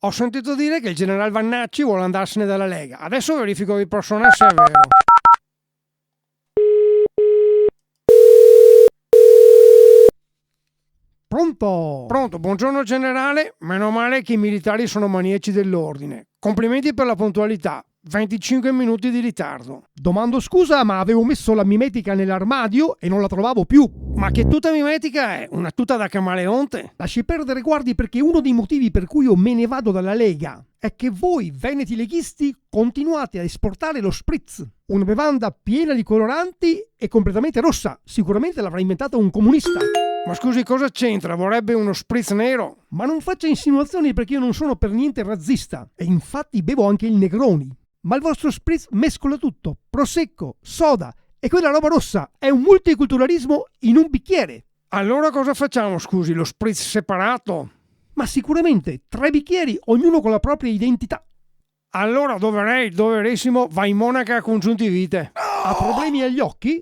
Ho sentito dire che il generale Vannacci vuole andarsene dalla Lega. Adesso verifico di persona se è vero. Pronto? Pronto, buongiorno generale. Meno male che i militari sono maniaci dell'ordine. Complimenti per la puntualità. 25 minuti di ritardo. Domando scusa, ma avevo messo la mimetica nell'armadio e non la trovavo più. Ma che tuta mimetica è? Una tuta da camaleonte? Lasci perdere, guardi, perché uno dei motivi per cui io me ne vado dalla Lega è che voi, veneti leghisti, continuate a esportare lo spritz, una bevanda piena di coloranti e completamente rossa. Sicuramente l'avrà inventata un comunista. Ma scusi, cosa c'entra? Vorrebbe uno spritz nero? Ma non faccia insinuazioni, perché io non sono per niente razzista e infatti bevo anche il Negroni. Ma il vostro spritz mescola tutto: prosecco, soda e quella roba rossa. È un multiculturalismo in un bicchiere. Allora cosa facciamo, scusi? Lo spritz separato? Ma sicuramente 3 bicchieri, ognuno con la propria identità. Allora dovrei, il doverissimo, va in monaca a congiuntivite. Ha problemi agli occhi?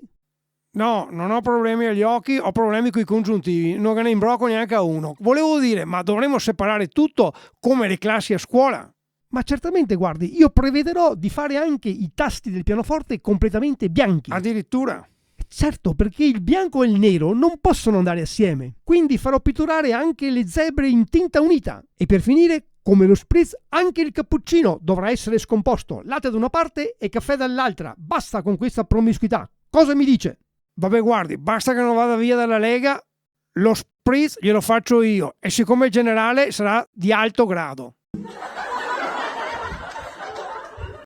No, non ho problemi agli occhi, ho problemi coi congiuntivi, non ne imbrocco neanche a uno. Volevo dire, ma dovremmo separare tutto come le classi a scuola? Ma certamente, guardi, io prevederò di fare anche i tasti del pianoforte completamente bianchi. Addirittura? Certo, perché il bianco e il nero non possono andare assieme. Quindi farò pitturare anche le zebre in tinta unita. E per finire, come lo spritz, anche il cappuccino dovrà essere scomposto. Latte da una parte e caffè dall'altra. Basta con questa promiscuità. Cosa mi dice? Vabbè, guardi, basta che non vada via dalla Lega, lo spritz glielo faccio io e siccome il generale sarà di alto grado.